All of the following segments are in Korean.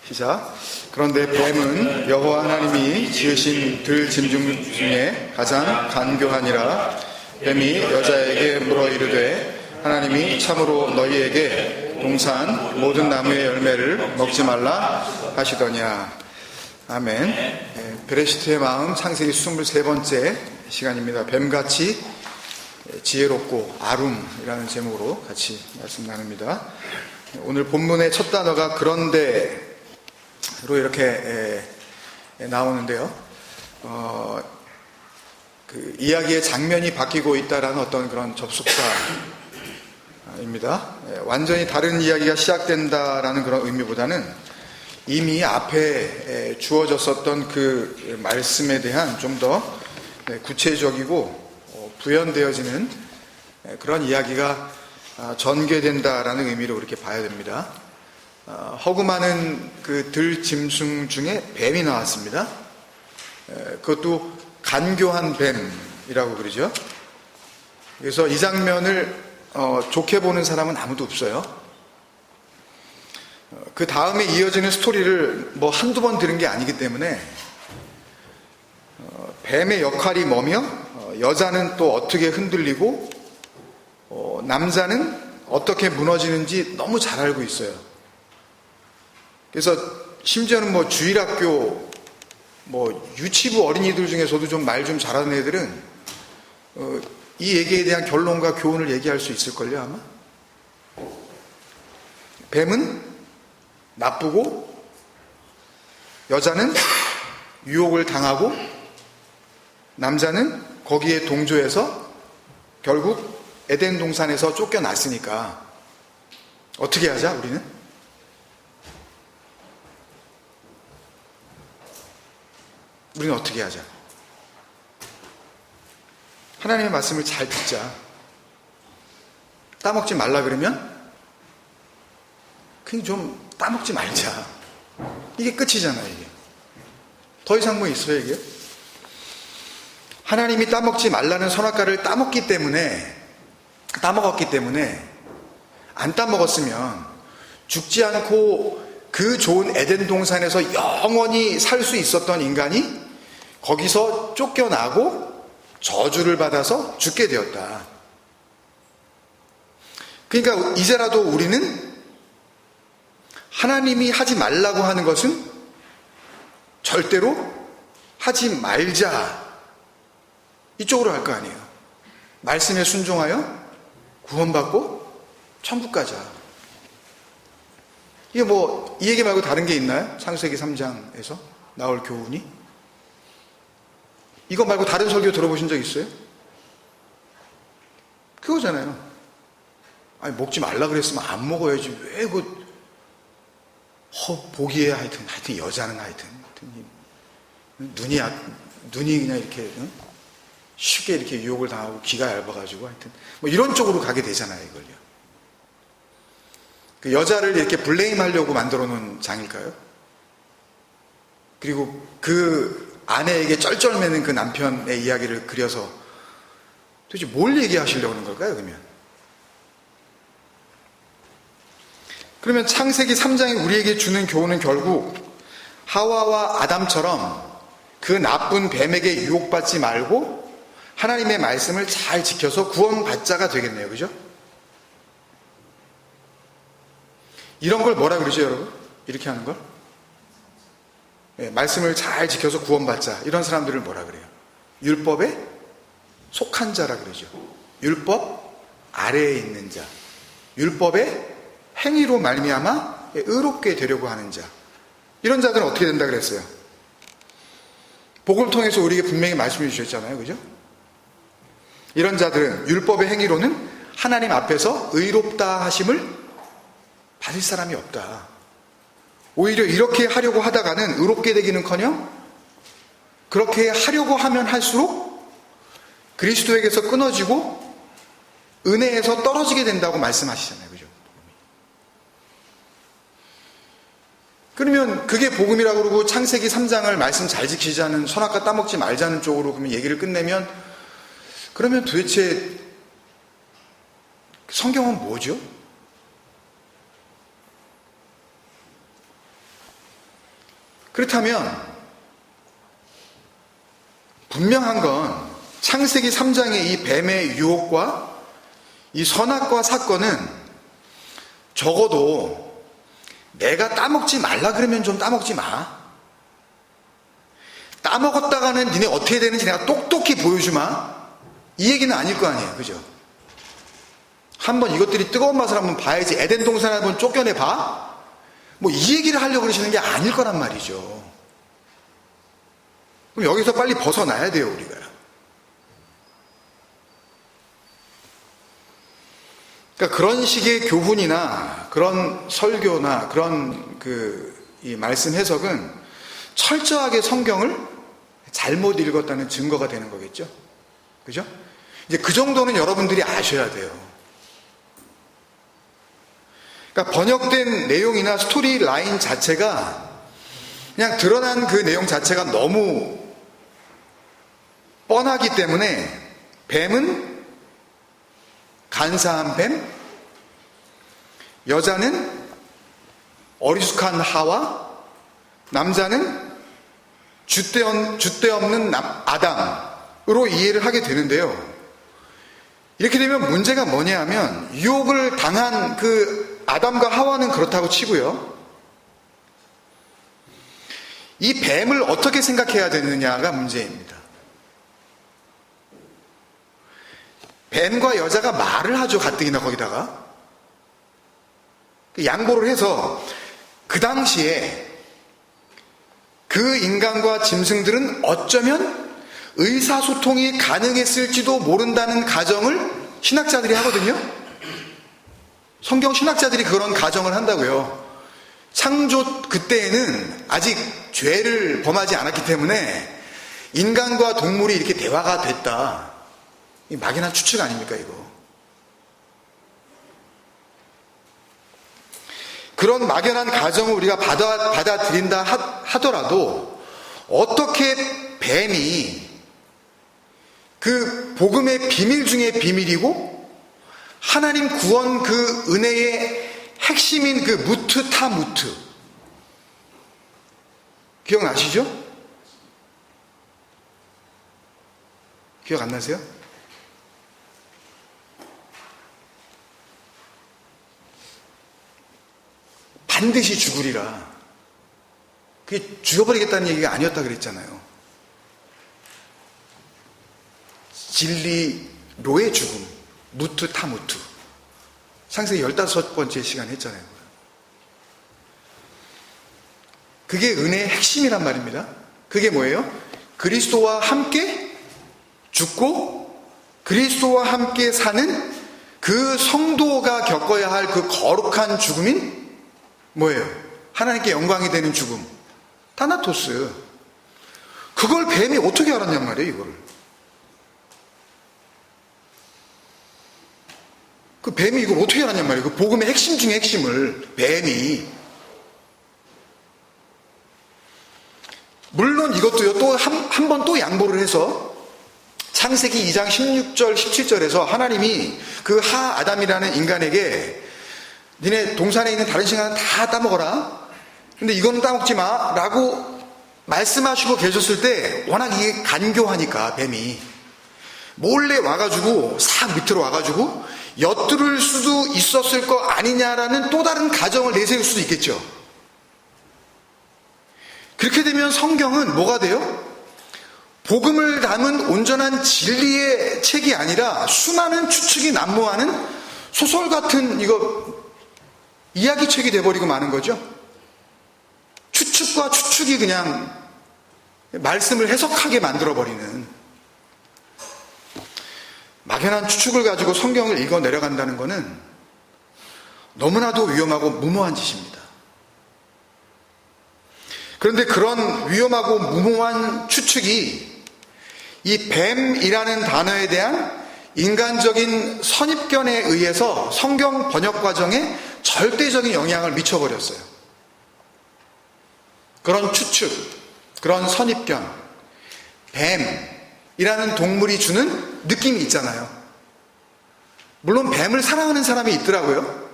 시작. 그런데 뱀은 여호와 하나님이 지으신 들짐승 중에 가장 간교하니라. 뱀이 여자에게 물어 이르되 하나님이 참으로 너희에게 동산 모든 나무의 열매를 먹지 말라 하시더냐. 아멘. 베레시트의 마음 창세기 23번째 시간입니다. 뱀같이 지혜롭고 아룸이라는 제목으로 같이 말씀 나눕니다. 오늘 본문의 첫 단어가 그런데로 이렇게 나오는데요. 그 이야기의 장면이 바뀌고 있다라는 어떤 그런 접속사입니다. 완전히 다른 이야기가 시작된다라는 그런 의미보다는 이미 앞에 주어졌었던 그 말씀에 대한 좀 더 구체적이고 부연되어지는 그런 이야기가 전개된다라는 의미로 이렇게 봐야 됩니다. 허구많은 그 들짐승 중에 뱀이 나왔습니다. 그것도 간교한 뱀이라고 그러죠. 그래서 이 장면을 좋게 보는 사람은 아무도 없어요. 그 다음에 이어지는 스토리를 뭐 한두 번 들은 게 아니기 때문에 뱀의 역할이 뭐며 여자는 또 어떻게 흔들리고 남자는 어떻게 무너지는지 너무 잘 알고 있어요. 그래서 심지어는 뭐 주일학교 뭐 유치부 어린이들 중에서도 좀 말 좀 잘하는 애들은 이 얘기에 대한 결론과 교훈을 얘기할 수 있을걸요 아마. 뱀은 나쁘고 여자는 유혹을 당하고 남자는 거기에 동조해서 결국 에덴 동산에서 쫓겨났으니까 어떻게 하자 우리는? 우리는 어떻게 하자? 하나님의 말씀을 잘 듣자. 따먹지 말라 그러면 그냥 좀 따먹지 말자. 이게 끝이잖아요, 이게. 더 이상 뭐 있어요, 이게? 하나님이 따먹지 말라는 선악과를 따먹었기 때문에 안 따먹었으면 죽지 않고 그 좋은 에덴 동산에서 영원히 살 수 있었던 인간이 거기서 쫓겨나고 저주를 받아서 죽게 되었다. 그러니까 이제라도 우리는 하나님이 하지 말라고 하는 것은 절대로 하지 말자. 이쪽으로 할 거 아니에요. 말씀에 순종하여 구원받고 천국 가자. 이게 뭐 이 얘기 말고 다른 게 있나요? 창세기 3장에서 나올 교훈이? 이거 말고 다른 설교 들어보신 적 있어요? 그거잖아요. 아니 먹지 말라 그랬으면 안 먹어야지. 왜 보기에 하여튼 여자는 눈이 그냥 이렇게 쉽게 이렇게 유혹을 당하고 귀가 얇아가지고 하여튼 뭐 이런 쪽으로 가게 되잖아요, 이걸요. 그 여자를 이렇게 블레임하려고 만들어 놓은 장일까요? 그리고 그 아내에게 쩔쩔매는 그 남편의 이야기를 그려서 도대체 뭘 얘기하시려고 하는 걸까요, 그러면 창세기 3장이 우리에게 주는 교훈은 결국 하와와 아담처럼 그 나쁜 뱀에게 유혹받지 말고 하나님의 말씀을 잘 지켜서 구원받자가 되겠네요. 그죠? 이런 걸 뭐라 그러죠, 여러분? 이렇게 하는 걸? 네, 말씀을 잘 지켜서 구원받자. 이런 사람들을 뭐라 그래요? 율법에 속한 자라 그러죠. 율법 아래에 있는 자. 율법의 행위로 말미암아 의롭게 되려고 하는 자. 이런 자들은 어떻게 된다 그랬어요? 복음을 통해서 우리에게 분명히 말씀해 주셨잖아요. 그죠? 이런 자들은 율법의 행위로는 하나님 앞에서 의롭다 하심을 받을 사람이 없다. 오히려 이렇게 하려고 하다가는 의롭게 되기는커녕 그렇게 하려고 하면 할수록 그리스도에게서 끊어지고 은혜에서 떨어지게 된다고 말씀하시잖아요. 그죠? 그러면 그게 복음이라고 그러고 창세기 3장을 말씀 잘 지키자는, 선악과 따먹지 말자는 쪽으로 그러면 얘기를 끝내면, 그러면 도대체 성경은 뭐죠? 그렇다면 분명한 건 창세기 3장의 이 뱀의 유혹과 이 선악과 사건은 적어도 내가 따먹지 말라 그러면 좀 따먹지 마. 따먹었다가는 니네 어떻게 되는지 내가 똑똑히 보여주마. 이 얘기는 아닐 거 아니에요. 그죠? 한번 이것들이 뜨거운 맛을 한번 봐야지. 에덴 동산 한번 쫓겨내봐. 뭐 이 얘기를 하려고 그러시는 게 아닐 거란 말이죠. 그럼 여기서 빨리 벗어나야 돼요, 우리가. 그러니까 그런 식의 교훈이나 그런 설교나 그런 이 말씀 해석은 철저하게 성경을 잘못 읽었다는 증거가 되는 거겠죠. 그죠? 이제 그 정도는 여러분들이 아셔야 돼요. 그러니까 번역된 내용이나 스토리 라인 자체가 그냥 드러난 그 내용 자체가 너무 뻔하기 때문에 뱀은 간사한 뱀, 여자는 어리숙한 하와, 남자는 줏대 없는 아담으로 이해를 하게 되는데요. 이렇게 되면 문제가 뭐냐 하면 유혹을 당한 그 아담과 하와는 그렇다고 치고요. 이 뱀을 어떻게 생각해야 되느냐가 문제입니다. 뱀과 여자가 말을 하죠. 가뜩이나 거기다가. 양보를 해서 그 당시에 그 인간과 짐승들은 어쩌면 의사소통이 가능했을지도 모른다는 가정을 신학자들이 하거든요. 성경 신학자들이 그런 가정을 한다고요. 창조 그때에는 아직 죄를 범하지 않았기 때문에 인간과 동물이 이렇게 대화가 됐다. 이 막연한 추측 아닙니까, 이거? 그런 막연한 가정을 우리가 받아들인다 하더라도 어떻게 뱀이 그 복음의 비밀 중에 비밀이고 하나님 구원 그 은혜의 핵심인 그 무트 타 무트 기억나시죠? 기억 안 나세요? 반드시 죽으리라. 그게 죽여버리겠다는 얘기가 아니었다 그랬잖아요. 진리로의 죽음, 무트 타무트. 창세기 15번째 시간 했잖아요. 그게 은혜의 핵심이란 말입니다. 그게 뭐예요? 그리스도와 함께 죽고 그리스도와 함께 사는 그 성도가 겪어야 할 그 거룩한 죽음인 뭐예요? 하나님께 영광이 되는 죽음. 타나토스. 그걸 뱀이 어떻게 알았냔 말이에요, 이걸. 그 뱀이 이걸 어떻게 알았냔 말이에요. 그 복음의 핵심 중에 핵심을 뱀이. 물론 이것도요, 또 한 번 또 양보를 해서 창세기 2장 16절, 17절에서 하나님이 그 아담이라는 인간에게 니네 동산에 있는 다른 식물은 다 따먹어라. 근데 이거는 따먹지 마. 라고 말씀하시고 계셨을 때 워낙 이게 간교하니까 뱀이 몰래 와가지고 싹 밑으로 와가지고 엿들을 수도 있었을 거 아니냐라는 또 다른 가정을 내세울 수도 있겠죠. 그렇게 되면 성경은 뭐가 돼요? 복음을 담은 온전한 진리의 책이 아니라 수많은 추측이 난무하는 소설 같은 이야기책이 돼버리고 마는 거죠. 추측과 추측이 그냥 말씀을 해석하게 만들어버리는 막연한 추측을 가지고 성경을 읽어 내려간다는 것은 너무나도 위험하고 무모한 짓입니다. 그런데 그런 위험하고 무모한 추측이 이 뱀이라는 단어에 대한 인간적인 선입견에 의해서 성경 번역 과정에 절대적인 영향을 미쳐버렸어요. 그런 추측, 그런 선입견, 뱀이라는 동물이 주는 느낌이 있잖아요. 물론 뱀을 사랑하는 사람이 있더라고요.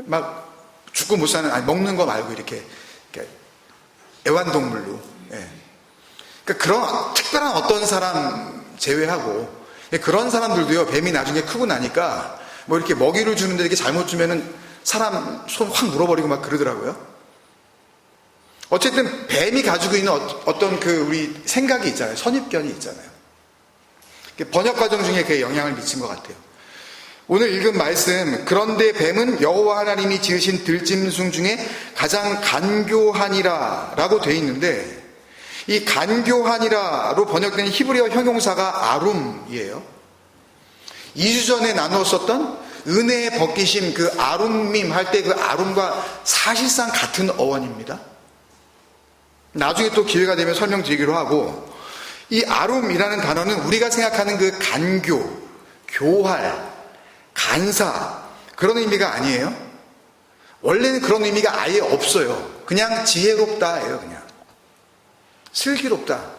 막 죽고 못 사는, 아니 먹는 거 말고 이렇게 애완동물로. 예. 그러니까 그런 특별한 어떤 사람 제외하고, 그런 사람들도요, 뱀이 나중에 크고 나니까 뭐 이렇게 먹이를 주는데 이렇게 잘못 주면은 사람 손 확 물어버리고 막 그러더라고요. 어쨌든 뱀이 가지고 있는 어떤 그 우리 생각이 있잖아요. 선입견이 있잖아요. 번역 과정 중에 그에 영향을 미친 것 같아요. 오늘 읽은 말씀, 그런데 뱀은 여호와 하나님이 지으신 들짐승 중에 가장 간교하니라 라고 되어 있는데, 이 간교하니라로 번역된 히브리어 형용사가 아룸이에요. 2주 전에 나누었었던 은혜의 벗기심, 그 아룸밈 할 때 그 아룸과 사실상 같은 어원입니다. 나중에 또 기회가 되면 설명드리기로 하고, 이 아룸이라는 단어는 우리가 생각하는 그 간교, 교활, 간사, 그런 의미가 아니에요. 원래는 그런 의미가 아예 없어요. 그냥 지혜롭다예요. 그냥 슬기롭다.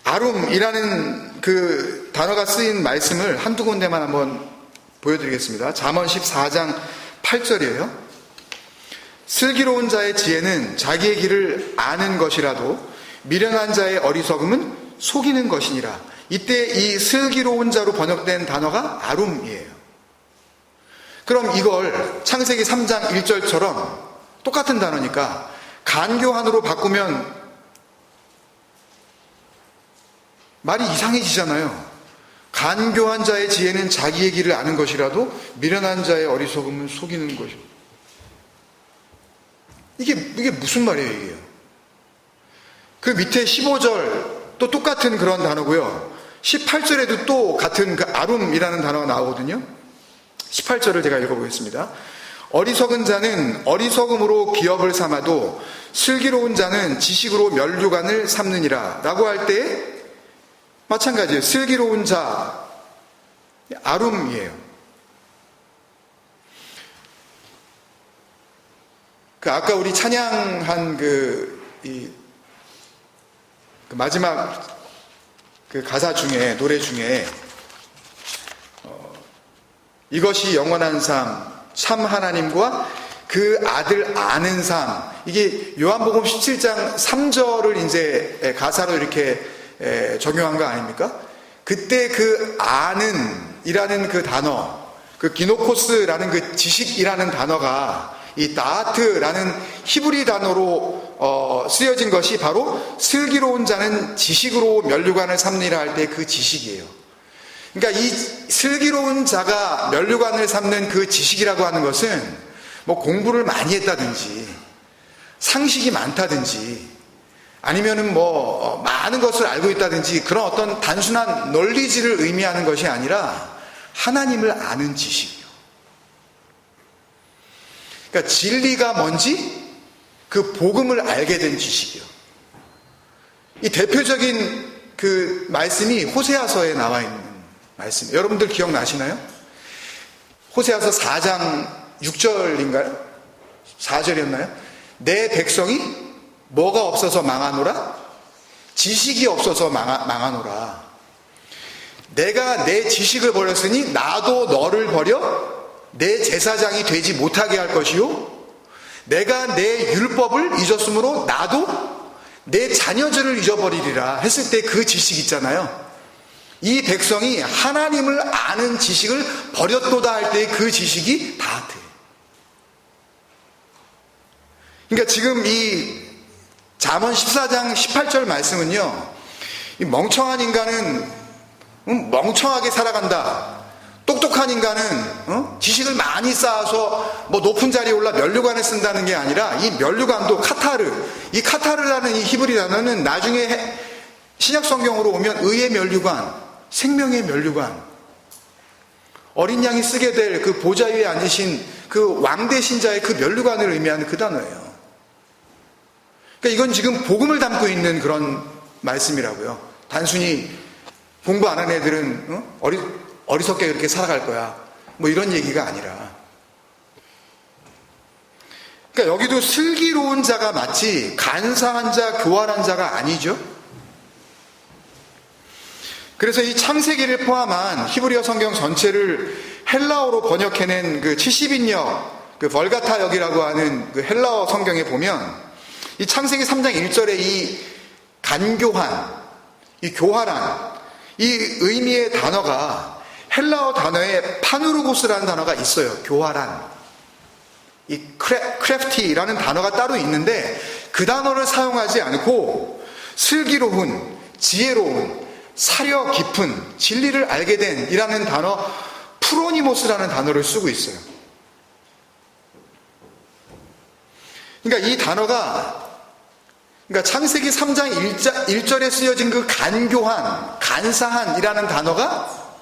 아룸이라는 그 단어가 쓰인 말씀을 한두 군데만 한번 보여드리겠습니다. 잠언 14장 8절이에요. 슬기로운 자의 지혜는 자기의 길을 아는 것이라도 미련한 자의 어리석음은 속이는 것이니라. 이때 이 슬기로운 자로 번역된 단어가 아룸이에요. 그럼 이걸 창세기 3장 1절처럼 똑같은 단어니까 간교한으로 바꾸면 말이 이상해지잖아요. 간교한 자의 지혜는 자기의 길을 아는 것이라도 미련한 자의 어리석음은 속이는 것이고. 이게 무슨 말이에요, 이게요? 그 밑에 15절 또 똑같은 그런 단어고요. 18절에도 또 같은 그 아룸이라는 단어가 나오거든요. 18절을 제가 읽어보겠습니다. 어리석은 자는 어리석음으로 기업을 삼아도 슬기로운 자는 지식으로 면류관을 삼느니라 라고 할 때 마찬가지예요. 슬기로운 자, 아룸이에요. 그 아까 우리 찬양한 그 마지막 그 가사 중에, 노래 중에 이것이 영원한 삶, 참 하나님과 그 아들 아는 삶, 이게 요한복음 17장 3절을 이제 가사로 이렇게 적용한 거 아닙니까? 그때 그 아는 이라는 그 단어, 그 기노코스라는 그 지식이라는 단어가 이 다하트라는 히브리 단어로 쓰여진 것이 바로 슬기로운 자는 지식으로 면류관을 삼느니라 할 때 그 지식이에요. 그러니까 이 슬기로운 자가 면류관을 삼는 그 지식이라고 하는 것은 뭐 공부를 많이 했다든지 상식이 많다든지 아니면은 뭐 많은 것을 알고 있다든지 그런 어떤 단순한 널리지를 의미하는 것이 아니라 하나님을 아는 지식이요. 그러니까 진리가 뭔지 그 복음을 알게 된 지식이요. 이 대표적인 그 말씀이 호세아서에 나와 있는 말씀. 여러분들 기억나시나요? 호세아서 4장 6절인가요? 4절이었나요? 내 백성이 뭐가 없어서 망하노라? 지식이 없어서 망하노라. 내가 내 지식을 버렸으니 나도 너를 버려 내 제사장이 되지 못하게 할 것이요, 내가 내 율법을 잊었으므로 나도 내 자녀들을 잊어버리리라 했을 때 그 지식 있잖아요. 이 백성이 하나님을 아는 지식을 버렸도다 할 때 그 지식이 다하트예요. 그러니까 지금 이 잠언 14장 18절 말씀은요, 이 멍청한 인간은 멍청하게 살아간다, 똑똑한 인간은 지식을 많이 쌓아서 뭐 높은 자리에 올라 면류관을 쓴다는 게 아니라, 이 면류관도 카타르, 이 카타르라는 이 히브리 단어는 나중에 신약 성경으로 오면 의의 면류관, 생명의 면류관, 어린 양이 쓰게 될 그 보좌 위에 앉으신 그 왕 되신 자의 그 면류관을 의미하는 그 단어예요. 그러니까 이건 지금 복음을 담고 있는 그런 말씀이라고요. 단순히 공부 안 한 애들은 어리석게 그렇게 살아갈 거야, 뭐 이런 얘기가 아니라, 그러니까 여기도 슬기로운 자가 마치 간사한 자, 교활한 자가 아니죠. 그래서 이 창세기를 포함한 히브리어 성경 전체를 헬라어로 번역해낸 그 70인역 그 벌가타역이라고 하는 그 헬라어 성경에 보면 이 창세기 3장 1절에 이 간교한, 이 교활한, 이 의미의 단어가 헬라어 단어에 파누르고스라는 단어가 있어요. 교활한. 이 크래프티라는 단어가 따로 있는데 그 단어를 사용하지 않고 슬기로운, 지혜로운, 사려 깊은, 진리를 알게 된 이라는 단어 프로니모스라는 단어를 쓰고 있어요. 그러니까 이 단어가 창세기 3장 1절에 쓰여진 그 간교한, 간사한이라는 단어가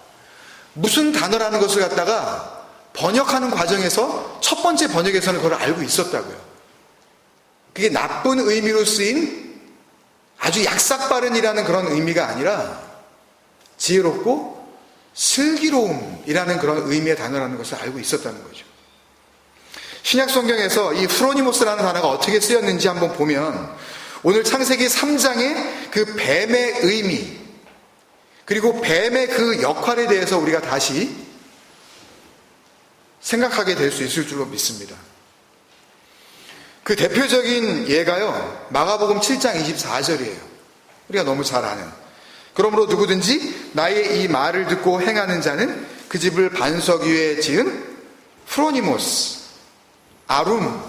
무슨 단어라는 것을 갖다가 번역하는 과정에서 첫 번째 번역에서는 그걸 알고 있었다고요. 그게 나쁜 의미로 쓰인 아주 약삭빠른이라는 그런 의미가 아니라 지혜롭고 슬기로움이라는 그런 의미의 단어라는 것을 알고 있었다는 거죠. 신약 성경에서 이 프로니모스라는 단어가 어떻게 쓰였는지 한번 보면 오늘 창세기 3장의 그 뱀의 의미, 그리고 뱀의 그 역할에 대해서 우리가 다시 생각하게 될 수 있을 줄로 믿습니다. 그 대표적인 예가요, 마가복음 7장 24절이에요. 우리가 너무 잘 아는. 그러므로 누구든지 나의 이 말을 듣고 행하는 자는 그 집을 반석 위에 지은 프로니모스, 아룸,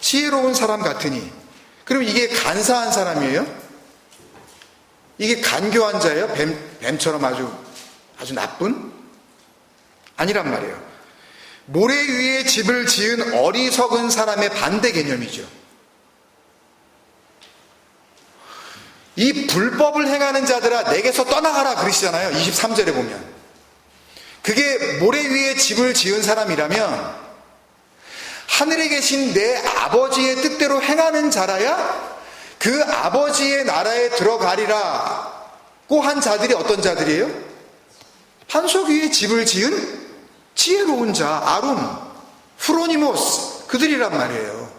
지혜로운 사람 같으니. 그럼 이게 간사한 사람이에요? 이게 간교한 자예요? 뱀처럼 아주 나쁜? 아니란 말이에요. 모래 위에 집을 지은 어리석은 사람의 반대 개념이죠. 이 불법을 행하는 자들아 내게서 떠나가라 그러시잖아요. 23절에 보면. 그게 모래 위에 집을 지은 사람이라면 하늘에 계신 내 아버지의 뜻대로 행하는 자라야 그 아버지의 나라에 들어가리라고 한 자들이 어떤 자들이에요? 반석 위에 집을 지은 지혜로운 자, 아룸, 프로니모스, 그들이란 말이에요.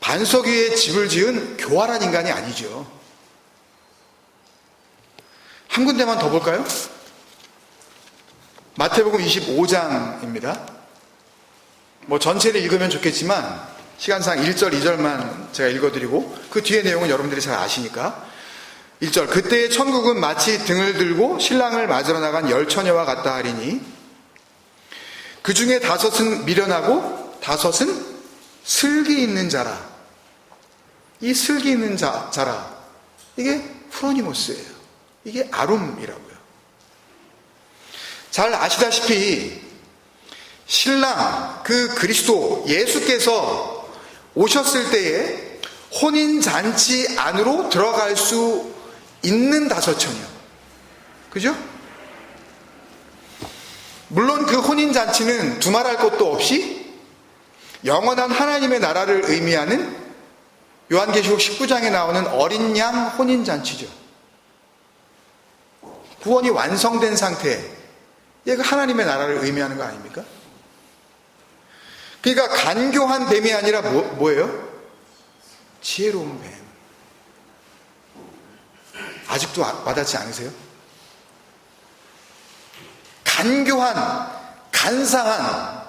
반석 위에 집을 지은 교활한 인간이 아니죠. 한 군데만 더 볼까요? 마태복음 25장입니다. 전체를 읽으면 좋겠지만 시간상 1절, 2절만 제가 읽어드리고 그 뒤에 내용은 여러분들이 잘 아시니까 1절, 그때의 천국은 마치 등을 들고 신랑을 맞으러 나간 10처녀와 같다 하리니 그 중에 5은 미련하고 5은 슬기 있는 자라. 이 슬기 있는 자라, 이게 프로니모스예요. 이게 아룸이라고요. 잘 아시다시피 신랑, 그 그리스도 예수께서 오셨을 때에 혼인잔치 안으로 들어갈 수 있는 5처녀, 그죠? 물론 그 혼인잔치는 두말할 것도 없이 영원한 하나님의 나라를 의미하는 요한계시록 19장에 나오는 어린 양 혼인잔치죠. 구원이 완성된 상태, 얘가 하나님의 나라를 의미하는 거 아닙니까? 그러니까 간교한 뱀이 아니라 뭐예요? 지혜로운 뱀. 아직도 와닿지 않으세요? 간교한, 간사한,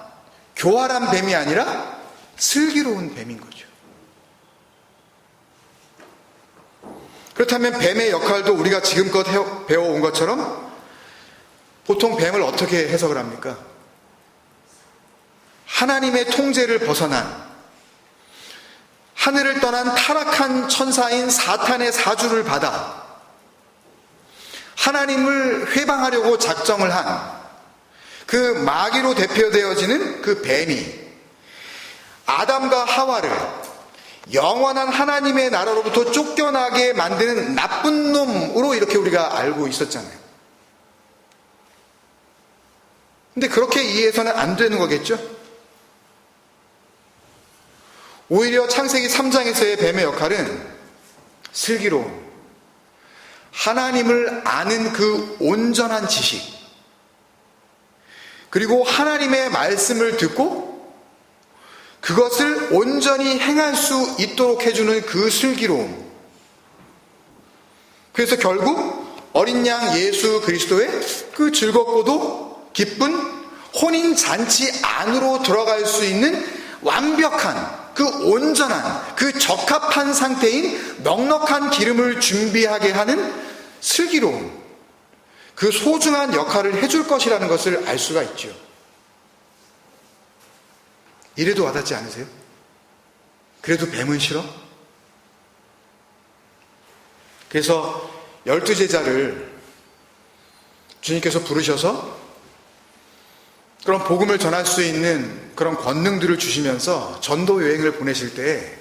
교활한 뱀이 아니라 슬기로운 뱀인 거죠. 그렇다면 뱀의 역할도 우리가 지금껏 배워온 것처럼 보통 뱀을 어떻게 해석을 합니까? 하나님의 통제를 벗어난, 하늘을 떠난 타락한 천사인 사탄의 사주를 받아 하나님을 회방하려고 작정을 한 그 마귀로 대표되어지는 그 뱀이 아담과 하와를 영원한 하나님의 나라로부터 쫓겨나게 만드는 나쁜 놈으로 이렇게 우리가 알고 있었잖아요. 근데 그렇게 이해해서는 안 되는 거겠죠? 오히려 창세기 3장에서의 뱀의 역할은 슬기로움, 하나님을 아는 그 온전한 지식, 그리고 하나님의 말씀을 듣고 그것을 온전히 행할 수 있도록 해주는 그 슬기로움. 그래서 결국 어린 양 예수 그리스도의 그 즐겁고도 기쁜 혼인잔치 안으로 들어갈 수 있는 완벽한, 그 온전한, 그 적합한 상태인 넉넉한 기름을 준비하게 하는 슬기로운, 그 소중한 역할을 해줄 것이라는 것을 알 수가 있죠. 이래도 와닿지 않으세요? 그래도 뱀은 싫어? 그래서 12제자를 주님께서 부르셔서 그런 복음을 전할 수 있는 그런 권능들을 주시면서 전도 여행을 보내실 때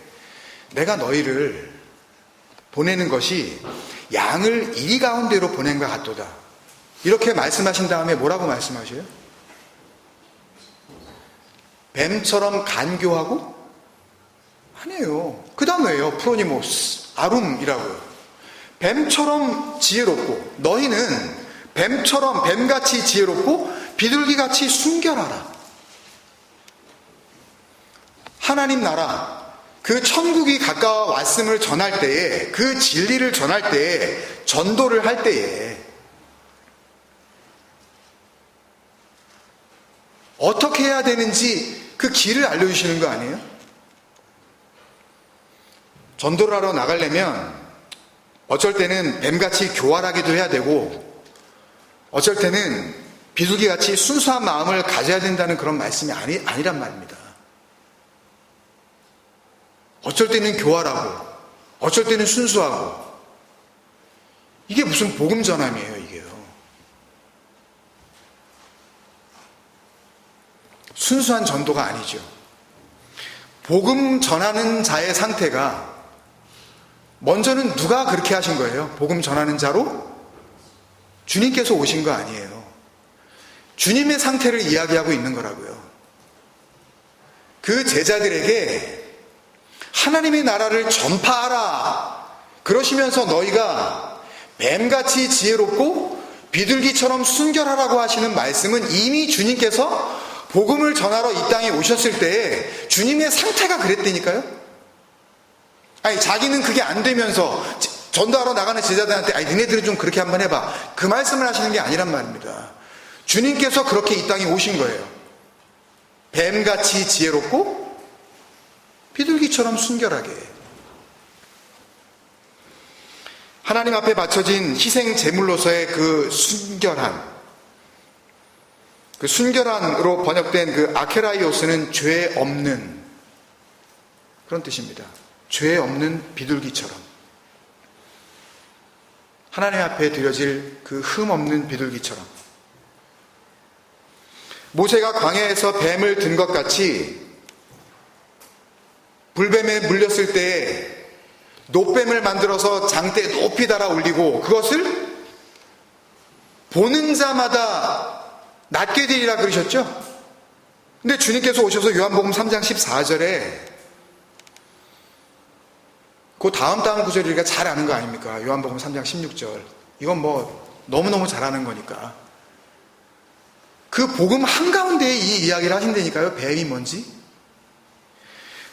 내가 너희를 보내는 것이 양을 이리 가운데로 보낸 것 같도다. 이렇게 말씀하신 다음에 뭐라고 말씀하셔요? 뱀처럼 간교하고? 아니에요. 그 다음 왜요? 프로니모스, 아룸이라고요. 뱀처럼 지혜롭고, 너희는 뱀처럼, 뱀같이 지혜롭고 비둘기같이 순결하라. 하나님 나라, 그 천국이 가까워 왔음을 전할 때에, 그 진리를 전할 때에, 전도를 할 때에 어떻게 해야 되는지 그 길을 알려주시는 거 아니에요? 전도를 하러 나가려면 어쩔 때는 뱀같이 교활하기도 해야 되고, 어쩔 때는 비둘기같이 순수한 마음을 가져야 된다는 그런 말씀이 아니란 말입니다. 어쩔 때는 교활하고, 어쩔 때는 순수하고, 이게 무슨 복음 전함이에요, 이게요. 순수한 전도가 아니죠. 복음 전하는 자의 상태가, 먼저는 누가 그렇게 하신 거예요? 복음 전하는 자로 주님께서 오신 거 아니에요. 주님의 상태를 이야기하고 있는 거라고요. 그 제자들에게 하나님의 나라를 전파하라 그러시면서 너희가 뱀같이 지혜롭고 비둘기처럼 순결하라고 하시는 말씀은 이미 주님께서 복음을 전하러 이 땅에 오셨을 때에 주님의 상태가 그랬다니까요. 아니, 자기는 그게 안 되면서 전도하러 나가는 제자들한테 아니, 니네들은 좀 그렇게 한번 해봐, 그 말씀을 하시는 게 아니란 말입니다. 주님께서 그렇게 이 땅에 오신 거예요. 뱀같이 지혜롭고 비둘기처럼 순결하게. 하나님 앞에 바쳐진 희생 제물로서의 그 순결한으로 번역된 그 아케라이오스는 죄 없는, 그런 뜻입니다. 죄 없는 비둘기처럼. 하나님 앞에 드려질 그 흠 없는 비둘기처럼. 모세가 광야에서 뱀을 든 것 같이 불뱀에 물렸을 때에 놋뱀을 만들어서 장대에 높이 달아 올리고 그것을 보는 자마다 낫게 되리라 그러셨죠? 근데 주님께서 오셔서 요한복음 3장 14절에 그 다음 구절을 우리가 잘 아는 거 아닙니까? 요한복음 3장 16절. 이건 뭐 너무너무 잘 아는 거니까. 그 복음 한가운데에 이 이야기를 하신다니까요. 뱀이 뭔지.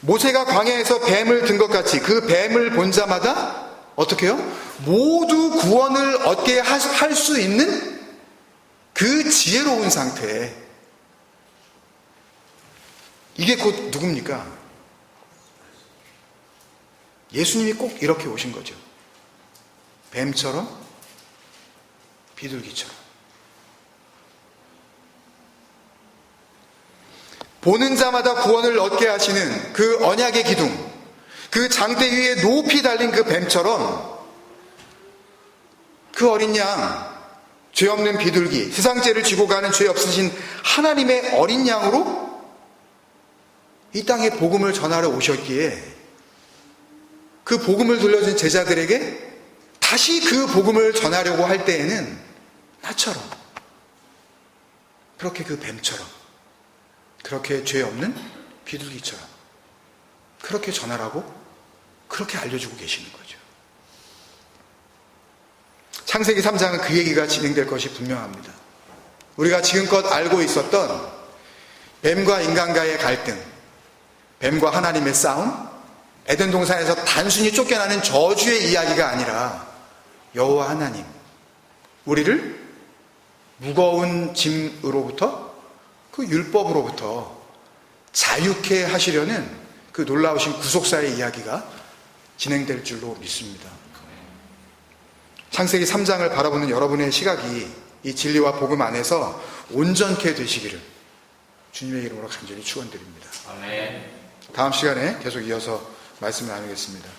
모세가 광야에서 뱀을 든 것 같이 그 뱀을 본 자마다 어떻게 해요? 모두 구원을 얻게 할 수 있는 그 지혜로운 상태. 이게 곧 누굽니까? 예수님이 꼭 이렇게 오신 거죠. 뱀처럼 비둘기처럼. 보는 자마다 구원을 얻게 하시는 그 언약의 기둥, 그 장대 위에 높이 달린 그 뱀처럼 그 어린 양, 죄 없는 비둘기, 세상 죄를 지고 가는 죄 없으신 하나님의 어린 양으로 이 땅에 복음을 전하러 오셨기에 그 복음을 들려준 제자들에게 다시 그 복음을 전하려고 할 때에는 나처럼, 그렇게 그 뱀처럼, 그렇게 죄 없는 비둘기처럼 그렇게 전하라고 그렇게 알려주고 계시는 거죠. 창세기 3장은 그 얘기가 진행될 것이 분명합니다. 우리가 지금껏 알고 있었던 뱀과 인간과의 갈등, 뱀과 하나님의 싸움, 에덴 동산에서 단순히 쫓겨나는 저주의 이야기가 아니라 여호와 하나님, 우리를 무거운 짐으로부터 그 율법으로부터 자유케 하시려는 그 놀라우신 구속사의 이야기가 진행될 줄로 믿습니다. 창세기 3장을 바라보는 여러분의 시각이 이 진리와 복음 안에서 온전케 되시기를 주님의 이름으로 간절히 축원드립니다. 아멘. 다음 시간에 계속 이어서 말씀을 나누겠습니다.